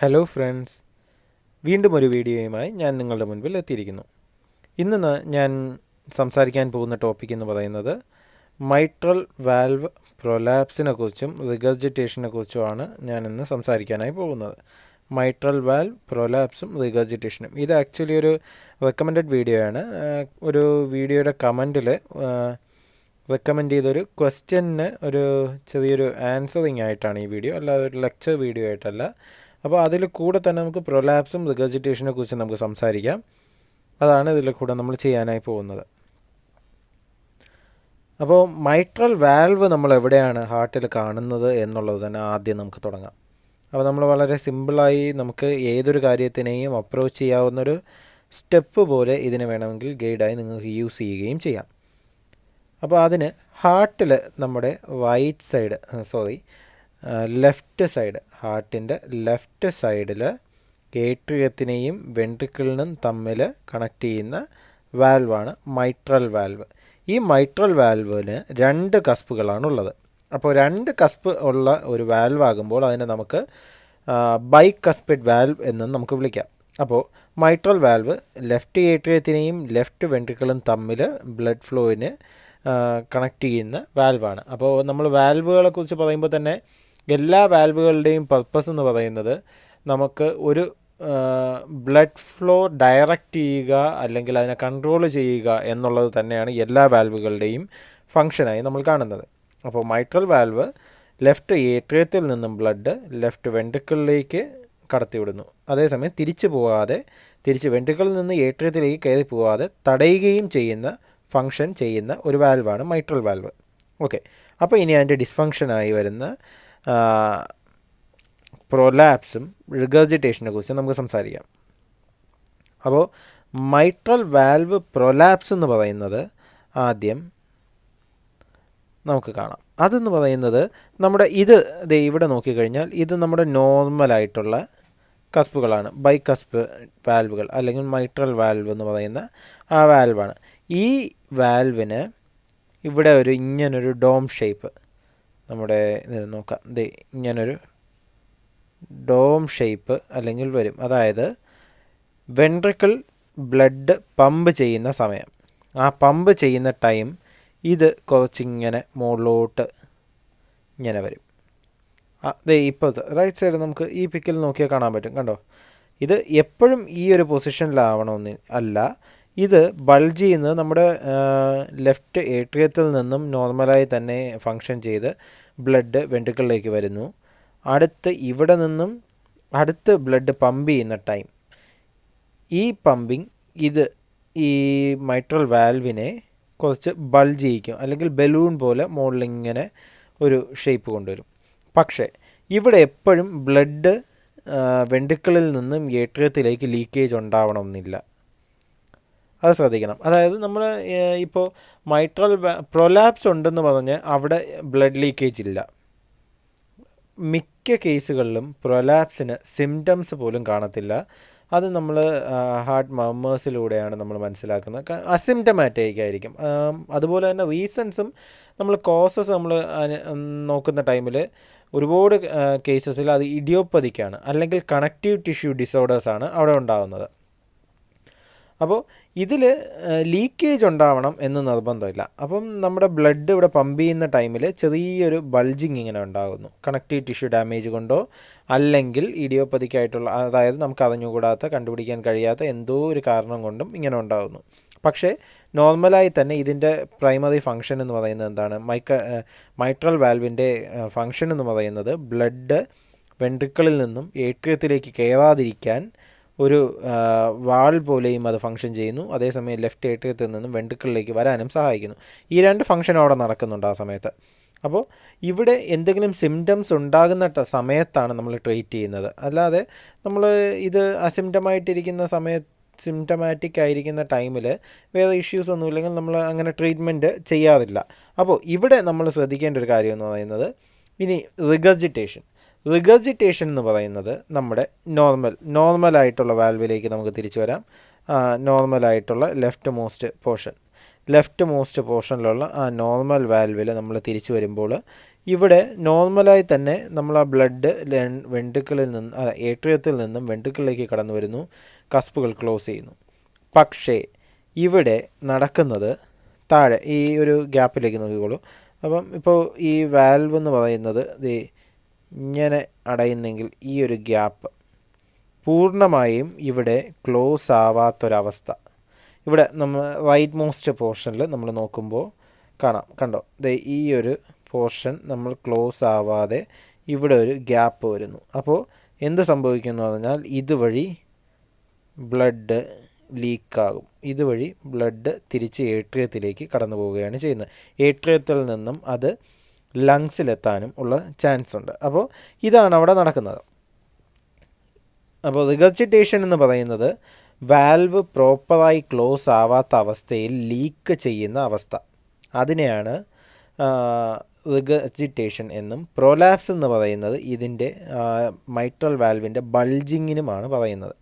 Hello friends, വീണ്ടും ഒരു വീഡിയോയുമായി ഞാൻ നിങ്ങളുടെ മുൻപിൽ എത്തിയിരിക്കുന്നു. ഇന്ന് ഞാൻ സംസാരിക്കാൻ പോകുന്ന ടോപ്പിക് എന്ന് പറയുന്നത് മൈട്രൽ വാൽവ് പ്രൊലാപ്സിനെ കുറിച്ചും റിഗർജിറ്റേഷനെ കുറിച്ചുമാണ് ഞാൻ ഇന്ന് സംസാരിക്കാനായി പോകുന്നത്. മൈട്രൽ വാൽവ് പ്രൊലാപ്സും റിഗർജിറ്റേഷനും ഇത് ആക്ച്വലി ഒരു റെക്കമെൻഡഡ് വീഡിയോ ആണ്. ഒരു വീഡിയോയുടെ കമൻറ്റിൽ റെക്കമെൻഡ് ചെയ്തൊരു ക്വസ്റ്റ്യന് ഒരു ചെറിയൊരു ആൻസറിങ് ആയിട്ടാണ് ഈ വീഡിയോ, അല്ലാതെ ഒരു ലെക്ചർ വീഡിയോ ആയിട്ടല്ല. അപ്പോൾ അതിൽ കൂടെ തന്നെ നമുക്ക് പ്രൊലാപ്സും റിഗർജിറ്റേഷനെ കുറിച്ച് നമുക്ക് സംസാരിക്കാം. അതാണ് ഇതിൽ കൂടെ നമ്മൾ ചെയ്യാനായി പോകുന്നത്. അപ്പോൾ മൈട്രൽ വാൽവ് നമ്മൾ എവിടെയാണ് ഹാർട്ടിൽ കാണുന്നത് എന്നുള്ളത് തന്നെ ആദ്യം നമുക്ക് തുടങ്ങാം. അപ്പോൾ നമ്മൾ വളരെ സിമ്പിളായി നമുക്ക് ഏതൊരു കാര്യത്തിനെയും അപ്രോച്ച് ചെയ്യാവുന്നൊരു സ്റ്റെപ്പ് പോലെ ഇതിനെ വേണമെങ്കിൽ ഗൈഡായി നിങ്ങൾക്ക് യൂസ് ചെയ്യുകയും ചെയ്യാം. അപ്പോൾ അതിന് ഹാർട്ടിൽ നമ്മുടെ ലെഫ്റ്റ് സൈഡ്, ഹാർട്ടിൻ്റെ ലെഫ്റ്റ് സൈഡിൽ ഏട്രിയത്തിനെയും വെൻട്രിക്കിളിനും തമ്മിൽ കണക്ട് ചെയ്യുന്ന വാൽവാണ് മൈട്രൽ വാൽവ്. ഈ മൈട്രൽ വാൽവിന് 2 കസ്പുകളാണുള്ളത്. അപ്പോൾ 2 കസ്പ് ഉള്ള ഒരു വാൽവ് ആകുമ്പോൾ അതിനെ നമുക്ക് ബൈകസ്പിഡ് വാൽവ് എന്ന് നമുക്ക് വിളിക്കാം. അപ്പോൾ മൈട്രൽ വാൽവ് ലെഫ്റ്റ് ഏട്രിയത്തിനെയും ലെഫ്റ്റ് വെൻട്രിക്കിളും തമ്മിൽ ബ്ലഡ് ഫ്ലോയിന് കണക്ട് ചെയ്യുന്ന വാൽവാണ്. അപ്പോൾ നമ്മൾ വാൽവുകളെ കുറിച്ച് പറയുമ്പോൾ തന്നെ എല്ലാ വാൽവുകളുടെയും പർപ്പസ് എന്ന് പറയുന്നത് നമുക്ക് ഒരു ബ്ലഡ് ഫ്ലോ ഡയറക്റ്റ് ചെയ്യുക അല്ലെങ്കിൽ അതിനെ കൺട്രോൾ ചെയ്യുക എന്നുള്ളത് തന്നെയാണ് എല്ലാ വാൽവുകളുടെയും ഫങ്ഷനായി നമ്മൾ കാണുന്നത്. അപ്പോൾ മൈട്രൽ വാൽവ് ലെഫ്റ്റ് ഏട്രിയത്തിൽ നിന്നും ബ്ലഡ് ലെഫ്റ്റ് വെൻട്രിക്കിളിലേക്ക് കടത്തിവിടുന്നു. അതേസമയം തിരിച്ച് വെൻട്രിക്കിളിൽ നിന്ന് ഏട്രിയത്തിലേക്ക് കയറി പോകാതെ തടയുകയും ചെയ്യുന്ന ഫങ്ഷൻ ചെയ്യുന്ന ഒരു വാൽവാണ് മൈട്രൽ വാൽവ്. ഓക്കെ, അപ്പോൾ ഇനി അതിൻ്റെ ഡിസ്ഫങ്ഷനായി വരുന്ന പ്രൊലാപ്സും റിഗർജിറ്റേഷനെ കുറിച്ച് നമുക്ക് സംസാരിക്കാം. അപ്പോൾ മൈട്രൽ വാൽവ് പ്രൊലാപ്സ് എന്ന് പറയുന്നത് ആദ്യം നമുക്ക് കാണാം. അതെന്ന് പറയുന്നത് നമ്മുടെ ഇവിടെ നോക്കിക്കഴിഞ്ഞാൽ ഇത് നമ്മുടെ നോർമലായിട്ടുള്ള കസ്പുകളാണ്, ബൈകസ്പ് വാൽവുകൾ അല്ലെങ്കിൽ മൈട്രൽ വാൽവ് എന്ന് പറയുന്ന ആ വാൽവാണ്. ഈ വാൽവിന് ഇവിടെ ഇങ്ങനൊരു ഡോം ഷേപ്പ്, നമ്മുടെ നോക്കാം, ഇങ്ങനൊരു ഡോം ഷേപ്പ് അല്ലെങ്കിൽ വരും. അതായത് വെൻട്രിക്കിൾ ബ്ലഡ് പമ്പ് ചെയ്യുന്ന സമയം, ആ പമ്പ് ചെയ്യുന്ന ടൈം ഇത് കുറച്ചിങ്ങനെ മുകളിലോട്ട് ഇങ്ങനെ വരും. ഇപ്പോഴത്തെ റൈറ്റ് സൈഡ് നമുക്ക് ഈ പിക്കിൽ നോക്കിയാൽ കാണാൻ പറ്റും. കണ്ടോ, ഇത് എപ്പോഴും ഈ ഒരു പൊസിഷനിലാവണമെന്ന് അല്ല, ഇത് ബൾജ് ചെയ്യുന്നത് നമ്മുടെ ലെഫ്റ്റ് ഏട്രിയത്തിൽ നിന്നും നോർമലായി തന്നെ ഫങ്ഷൻ ചെയ്ത് ബ്ലഡ് വെൻട്രിക്കിളിലേക്ക് വരുന്നു. ഇവിടെ നിന്നും ബ്ലഡ് പമ്പ് ചെയ്യുന്ന ടൈം, ഈ പമ്പിങ് ഈ മൈട്രൽ വാൽവിനെ കുറച്ച് ബൾജ് ചെയ്യിക്കും, അല്ലെങ്കിൽ ബലൂൺ പോലെ മുകളിലിങ്ങനെ ഒരു ഷേപ്പ് കൊണ്ടുവരും. പക്ഷേ ഇവിടെ എപ്പോഴും ബ്ലഡ് വെൻട്രിക്കിളിൽ നിന്നും ഏട്രിയത്തിലേക്ക് ലീക്കേജ് ഉണ്ടാവണമെന്നില്ല, അത് ശ്രദ്ധിക്കണം. അതായത് നമ്മൾ ഇപ്പോൾ മൈട്രൽ പ്രൊലാപ്സ് ഉണ്ടെന്ന് പറഞ്ഞ് അവിടെ ബ്ലഡ് ലീക്കേജ് ഇല്ല. മിക്ക കേസുകളിലും പ്രൊലാപ്സിന് സിംറ്റംസ് പോലും കാണത്തില്ല. അത് നമ്മൾ ഹാർട്ട് മർമേഴ്സിലൂടെയാണ് നമ്മൾ മനസ്സിലാക്കുന്നത്. അസിംറ്റമാറ്റിക് ആയിരിക്കും. അതുപോലെ തന്നെ റീസൺസും നമ്മൾ കോസസ് നമ്മൾ നോക്കുന്ന ടൈമിൽ ഒരുപാട് കേസസിൽ അത് ഇഡിയോപ്പതിക്കാണ്, അല്ലെങ്കിൽ കണക്റ്റീവ് ടിഷ്യൂ ഡിസോർഡേഴ്സാണ് അവിടെ ഉണ്ടാകുന്നത്. അപ്പോൾ ഇതിൽ ലീക്കേജ് ഉണ്ടാവണം എന്ന് നിർബന്ധമില്ല. അപ്പം നമ്മുടെ ബ്ലഡ് ഇവിടെ പമ്പ് ചെയ്യുന്ന ടൈമിൽ ചെറിയൊരു ബൾജിങ് ഇങ്ങനെ ഉണ്ടാകുന്നു, കണക്റ്റീവ് ടിഷ്യൂ ഡാമേജ് കൊണ്ടോ അല്ലെങ്കിൽ ഇഡിയോപ്പതിക്കായിട്ടുള്ള, അതായത് നമുക്ക് അറിഞ്ഞുകൂടാത്ത, കണ്ടുപിടിക്കാൻ കഴിയാത്ത എന്തോ ഒരു കാരണം കൊണ്ടും ഇങ്ങനെ ഉണ്ടാകുന്നു. പക്ഷേ നോർമലായി തന്നെ ഇതിൻ്റെ പ്രൈമറി ഫങ്ഷൻ എന്ന് പറയുന്നത് എന്താണ്? മൈട്രൽ വാൽവിൻ്റെ ഫങ്ഷൻ എന്ന് പറയുന്നത് ബ്ലഡ് വെൻട്രിക്കിളിൽ നിന്നും ഏട്രിയത്തിലേക്ക് കയറാതിരിക്കാൻ ഒരു വാൾ പോലെയും അത് ഫങ്ഷൻ ചെയ്യുന്നു. അതേസമയം ലെഫ്റ്റ് ഏട്രിയത്തിൽ നിന്നും വെൻട്രിക്കിളിലേക്ക് വരാനും സഹായിക്കുന്നു. ഈ 2 ഫങ്ഷൻ അവിടെ നടക്കുന്നുണ്ട് ആ സമയത്ത്. അപ്പോൾ ഇവിടെ എന്തെങ്കിലും സിംറ്റംസ് ഉണ്ടാകുന്ന സമയത്താണ് നമ്മൾ ട്രീറ്റ് ചെയ്യുന്നത്. അല്ലാതെ നമ്മൾ ഇത് സിംറ്റമാറ്റിക് ആയിരിക്കുന്ന ടൈമിൽ വേറെ ഇഷ്യൂസ് ഒന്നുമില്ലെങ്കിൽ നമ്മൾ അങ്ങനെ ട്രീറ്റ്മെൻറ്റ് ചെയ്യാറില്ല. അപ്പോൾ ഇവിടെ നമ്മൾ ശ്രദ്ധിക്കേണ്ട ഒരു കാര്യം എന്ന് പറയുന്നത്, ഇനി റിഗർജിറ്റേഷൻ എന്ന് പറയുന്നത് നമ്മുടെ നോർമലായിട്ടുള്ള വാൽവിലേക്ക് നമുക്ക് തിരിച്ചു വരാം. നോർമലായിട്ടുള്ള left most portion, left most പോർഷനിലുള്ള ആ നോർമൽ വാൽവിൽ നമ്മൾ തിരിച്ചു വരുമ്പോൾ ഇവിടെ നോർമലായി തന്നെ നമ്മൾ ആ ബ്ലഡ് വെൻട്രിക്കിളിൽ നിന്ന് ഏട്രിയത്തിൽ നിന്നും വെൻട്രിക്കിളിലേക്ക് കടന്നു വരുന്നു, കസ്പുകൾ ക്ലോസ് ചെയ്യുന്നു. പക്ഷേ ഇവിടെ നടക്കുന്നത് താഴെ ഈ ഒരു ഗ്യാപ്പിലേക്ക് നോക്കിക്കോളൂ. അപ്പം ഇപ്പോൾ ഈ വാൽവ് എന്ന് പറയുന്നത് ഇങ്ങനെ അടയുന്നെങ്കിൽ ഈ ഒരു ഗ്യാപ്പ് പൂർണ്ണമായും ഇവിടെ ക്ലോസ് ആവാത്തൊരവസ്ഥ ഇവിടെ നമ്മൾ റൈറ്റ് മോസ്റ്റ് പോർഷനിൽ നമ്മൾ നോക്കുമ്പോൾ കാണാം. കണ്ടോ, ഈ ഒരു പോർഷൻ നമ്മൾ ക്ലോസ് ആവാതെ ഇവിടെ ഒരു ഗ്യാപ്പ് വരുന്നു. അപ്പോൾ എന്ത് സംഭവിക്കുന്നു പറഞ്ഞാൽ ഇതുവഴി ബ്ലഡ് ലീക്കാകും. ഇതുവഴി ബ്ലഡ് തിരിച്ച് ഏട്രിയത്തിലേക്ക് കടന്നു പോവുകയാണ് ചെയ്യുന്നത്. ഏട്രിയത്തിൽ നിന്നും അത് ലങ്സിലെത്താനും ഉള്ള ചാൻസ് ഉണ്ട്. അപ്പോൾ ഇതാണ് അവിടെ നടക്കുന്നത്. അപ്പോൾ റിഗർജിറ്റേഷൻ എന്ന് പറയുന്നത് വാൽവ് പ്രോപ്പറായി ക്ലോസ് ആവാത്ത അവസ്ഥയിൽ ലീക്ക് ചെയ്യുന്ന അവസ്ഥ, അതിനെയാണ് റിഗർജിറ്റേഷൻ എന്നും പ്രൊലാപ്സ് എന്ന് പറയുന്നത് ഇതിൻ്റെ മൈട്രൽ വാൽവിൻ്റെ ബൾജിങ്ങിനുമാണ് പറയുന്നത്.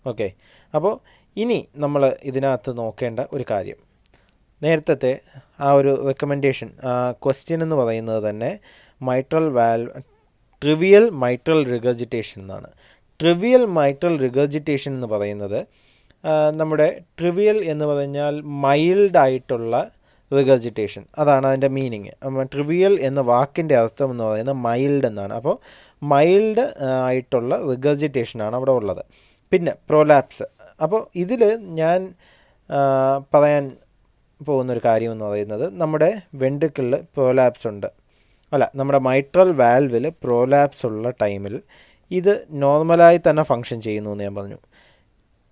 ഓക്കെ, അപ്പോൾ ഇനി നമ്മൾ ഇതിനകത്ത് നോക്കേണ്ട ഒരു കാര്യം, നേരത്തെ ആ ഒരു റെക്കമെൻഡേഷൻ ക്വസ്റ്റ്യൻ എന്ന് പറയുന്നത് തന്നെ mitral valve trivial mitral regurgitation എന്നാണ്. ട്രിവിയൽ മൈട്രൽ റിഗർജിറ്റേഷൻ എന്ന് പറയുന്നത് നമ്മുടെ ട്രിവിയൽ എന്ന് പറഞ്ഞാൽ മൈൽഡായിട്ടുള്ള റിഗർജിറ്റേഷൻ, അതാണ് അതിൻ്റെ മീനിങ്. ട്രിവിയൽ എന്ന വാക്കിൻ്റെ അർത്ഥം എന്ന് പറയുന്നത് മൈൽഡ് എന്നാണ്. അപ്പോൾ മൈൽഡ് ആയിട്ടുള്ള റിഗർജിറ്റേഷനാണ് അവിടെ ഉള്ളത്. പിന്നെ പ്രൊലാപ്സ്, അപ്പോൾ ഇതിൽ ഞാൻ പറയാൻ പോകുന്നൊരു കാര്യം എന്ന് പറയുന്നത് നമ്മുടെ വെൻട്രിക്കിളിൽ പ്രൊലാപ്സ് ഉണ്ട്, നമ്മുടെ മൈട്രൽ വാൽവിൽ പ്രൊലാപ്സ് ഉള്ള ടൈമിൽ ഇത് നോർമലായി തന്നെ ഫങ്ഷൻ ചെയ്യുന്നു എന്ന് ഞാൻ പറഞ്ഞു.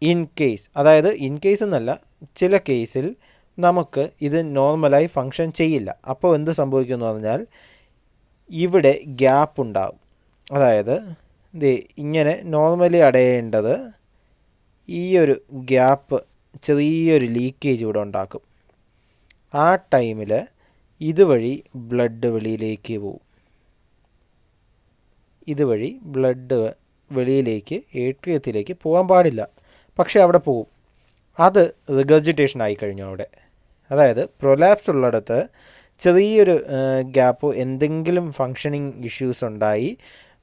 ഇൻ കേസ്, അതായത് ഇൻ കേസ് എന്നല്ല, ചില കേസിൽ നമുക്ക് ഇത് നോർമലായി ഫങ്ഷൻ ചെയ്യില്ല. അപ്പോൾ എന്ത് സംഭവിക്കുമെന്ന് പറഞ്ഞാൽ ഇവിടെ ഗ്യാപ്പ് ഉണ്ടാകും. അതായത് ഇങ്ങനെ നോർമലി അടയേണ്ടത് ഈ ഒരു ഗ്യാപ്പ് ചെറിയൊരു ലീക്കേജ് ഇവിടെ ഉണ്ടാക്കും. ആ ടൈമിൽ ഇതുവഴി ബ്ലഡ് വെളിയിലേക്ക് പോവും. ഇതുവഴി ബ്ലഡ് വെളിയിലേക്ക് ഏട്രിയത്തിലേക്ക് പോകാൻ പാടില്ല, പക്ഷേ അവിടെ പോവും. അത് റിഗർജിറ്റേഷൻ ആയിക്കഴിഞ്ഞു അവിടെ. അതായത് പ്രൊലാപ്സ് ഉള്ളിടത്ത് ചെറിയൊരു ഗ്യാപ്പോ എന്തെങ്കിലും ഫങ്ഷനിങ് ഇഷ്യൂസ് ഉണ്ടായി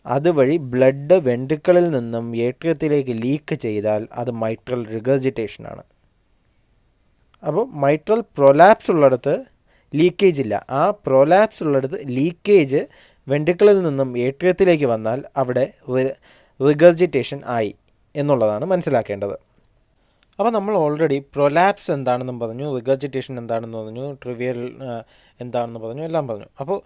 അതുവഴി ബ്ലഡ് വെൻട്രിക്കിളിൽ നിന്നും ഏട്രിയത്തിലേക്ക് ലീക്ക് ചെയ്താൽ അത് മൈട്രൽ റിഗർജിറ്റേഷനാണ്. അപ്പോൾ മൈട്രൽ പ്രൊലാപ്സ് ഉള്ളിടത്ത് ലീക്കേജ് ഇല്ല. ആ പ്രൊലാപ്സ് ഉള്ളിടത്ത് ലീക്കേജ് വെൻട്രിക്കിളിൽ നിന്നും ഏട്രിയത്തിലേക്ക് വന്നാൽ അവിടെ റിഗർജിറ്റേഷൻ ആയി എന്നുള്ളതാണ് മനസ്സിലാക്കേണ്ടത്. അപ്പോൾ നമ്മൾ ഓൾറെഡി പ്രൊലാപ്സ് എന്താണെന്നും പറഞ്ഞു, റിഗർജിറ്റേഷൻ എന്താണെന്ന് പറഞ്ഞു, ട്രിവിയൽ എന്താണെന്ന് പറഞ്ഞു, എല്ലാം പറഞ്ഞു. അപ്പോൾ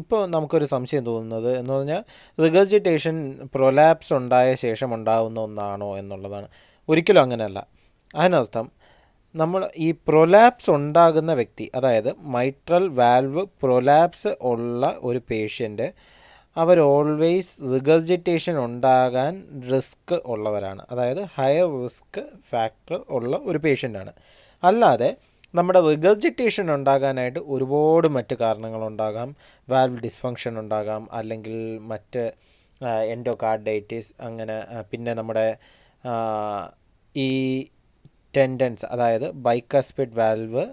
ഇപ്പോൾ നമുക്കൊരു സംശയം തോന്നുന്നത് എന്ന് പറഞ്ഞാൽ റിഗർജിറ്റേഷൻ പ്രൊലാപ്സ് ഉണ്ടായ ശേഷം ഉണ്ടാകുന്ന ഒന്നാണോ എന്നുള്ളതാണ്. ഒരിക്കലും അങ്ങനെയല്ല. അതിനർത്ഥം നമ്മൾ ഈ പ്രൊലാപ്സ് ഉണ്ടാകുന്ന വ്യക്തി, അതായത് മൈട്രൽ വാൽവ് പ്രൊലാപ്സ് ഉള്ള ഒരു പേഷ്യൻ്റ്, അവർ ഓൾവേസ് റിഗർജിറ്റേഷൻ ഉണ്ടാകാൻ റിസ്ക് ഉള്ളവരാണ്. അതായത് ഹയർ റിസ്ക് ഫാക്ടർ ഉള്ള ഒരു പേഷ്യൻ്റാണ്. അല്ലാതെ നമ്മുടെ റിഗർജിറ്റേഷൻ ഉണ്ടാകാനായിട്ട് ഒരുപാട് മറ്റ് കാരണങ്ങളുണ്ടാകാം. വാൽവ് ഡിസ്ഫങ്ഷൻ ഉണ്ടാകാം, അല്ലെങ്കിൽ മറ്റ് എൻഡോകാർഡൈറ്റിസ്, അങ്ങനെ പിന്നെ നമ്മുടെ ഈ ടെൻഡൻസ്, അതായത് ബൈകാസ്പിഡ് വാൽവ്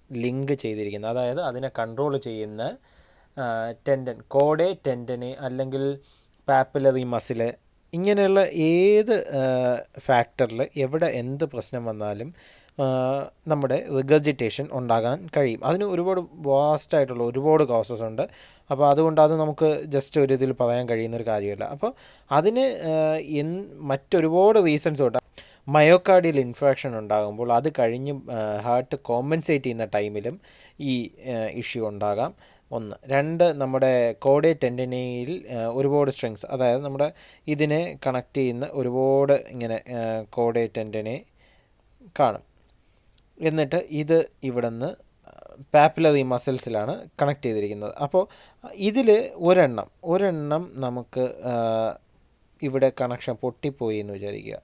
ലിങ്ക് ചെയ്തിരിക്കുന്ന, അതായത് അതിനെ കൺട്രോൾ ചെയ്യുന്ന ടെൻഡൻ, കോഡേ ടെൻഡന് അല്ലെങ്കിൽ പാപ്പിലറി മസിൽ, ഇങ്ങനെയുള്ള ഏത് ഫാക്ടറിൽ എവിടെ എന്ത് പ്രശ്നം വന്നാലും നമ്മുടെ റിഗർജിറ്റേഷൻ ഉണ്ടാകാൻ കഴിയും. അതിന് ഒരുപാട് വാസ്റ്റായിട്ടുള്ള ഒരുപാട് കോസസ് ഉണ്ട്. അപ്പോൾ അതുകൊണ്ട് അത് നമുക്ക് ജസ്റ്റ് ഒരു ഇതിൽ പറയാൻ കഴിയുന്നൊരു കാര്യമല്ല. അപ്പോൾ അതിന് മറ്റൊരുപാട് റീസൺസ് ഉണ്ട്. മയോകാർഡിയൽ ഇൻഫ്രാക്ഷൻ ഉണ്ടാകുമ്പോൾ അത് കഴിഞ്ഞ് ഹാർട്ട് കോമ്പൻസേറ്റ് ചെയ്യുന്ന ടൈമിലും ഈ ഇഷ്യൂ ഉണ്ടാകാം. 1. 2, നമ്മുടെ കോഡേ ടെൻഡനയിൽ ഒരുപാട് സ്ട്രിങ്സ്, അതായത് നമ്മുടെ ഇതിനെ കണക്ട് ചെയ്യുന്ന ഒരുപാട് ഇങ്ങനെ കോഡേ ടെൻഡനെ കാണും. എന്നിട്ട് ഇത് ഇവിടെ നിന്ന് പാപ്പിലറി മസിൽസിലാണ് കണക്ട് ചെയ്തിരിക്കുന്നത്. അപ്പോൾ ഇതിൽ ഒരെണ്ണം നമുക്ക് ഇവിടെ കണക്ഷൻ പൊട്ടിപ്പോയി എന്ന് വിചാരിക്കുക.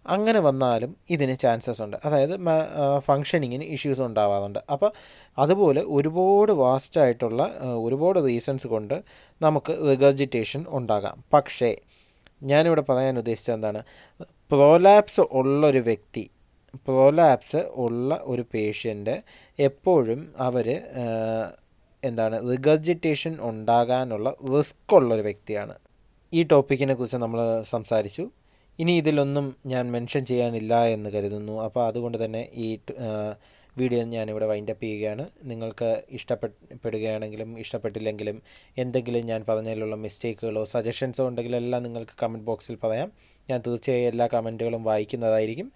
അങ്ങനെ വന്നാലും ഇതിന് ചാൻസസ് ഉണ്ട്, അതായത് ഫങ്ഷനിങ്ങിന് ഇഷ്യൂസ് ഉണ്ടാവാറുണ്ട്. അപ്പോൾ അതുപോലെ ഒരുപാട് വാസ്റ്റായിട്ടുള്ള ഒരുപാട് റീസൺസ് കൊണ്ട് നമുക്ക് റിഗർജിറ്റേഷൻ ഉണ്ടാകാം. പക്ഷേ ഞാനിവിടെ പറയാൻ ഉദ്ദേശിച്ചത് എന്താണ്, പ്രൊലാപ്സ് ഉള്ളൊരു വ്യക്തി പ്രോലാപ്സ് ഉള്ള ഒരു പേഷ്യൻ്റ് എപ്പോഴും അവർ റിഗർജിറ്റേഷൻ ഉണ്ടാകാനുള്ള റിസ്ക് ഉള്ളൊരു വ്യക്തിയാണ്. ഈ ടോപ്പിക്കിനെ കുറിച്ച് നമ്മൾ സംസാരിച്ചു. ഇനി ഇതിലൊന്നും ഞാൻ മെൻഷൻ ചെയ്യാനില്ല എന്ന് കരുതുന്നു. അപ്പോൾ അതുകൊണ്ട് തന്നെ ഈ വീഡിയോ ഞാനിവിടെ വൈൻഡപ്പ് ചെയ്യുകയാണ്. നിങ്ങൾക്ക് ഇഷ്ടപ്പെടുകയാണെങ്കിലും ഇഷ്ടപ്പെട്ടില്ലെങ്കിലും എന്തെങ്കിലും ഞാൻ പറഞ്ഞതിലുള്ള മിസ്റ്റേക്കുകളോ സജഷൻസോ ഉണ്ടെങ്കിൽ എല്ലാം നിങ്ങൾക്ക് കമൻറ്റ് ബോക്സിൽ പറയാം. ഞാൻ തീർച്ചയായും എല്ലാ കമൻറ്റുകളും വായിക്കുന്നതായിരിക്കും.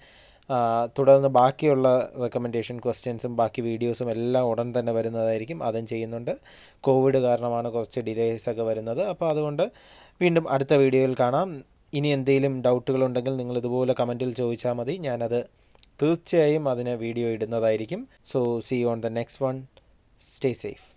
തുടർന്ന് ബാക്കിയുള്ള റെക്കമെൻഡേഷൻ ക്വസ്റ്റ്യൻസും ബാക്കി വീഡിയോസും എല്ലാം ഉടൻ തന്നെ വരുന്നതായിരിക്കും. അതും ചെയ്യുന്നുണ്ട്. കോവിഡ് കാരണമാണ് കുറച്ച് ഡിലേസൊക്കെ വരുന്നത്. അപ്പോൾ അതുകൊണ്ട് വീണ്ടും അടുത്ത വീഡിയോയിൽ കാണാം. ഇനി എന്തെങ്കിലും ഡൗട്ടുകളുണ്ടെങ്കിൽ നിങ്ങൾ ഇതുപോലെ കമൻറ്റിൽ ചോദിച്ചാൽ മതി. ഞാനത് തീർച്ചയായും അതിന് വീഡിയോ ഇടുന്നതായിരിക്കും. So see you on the next one. Stay safe.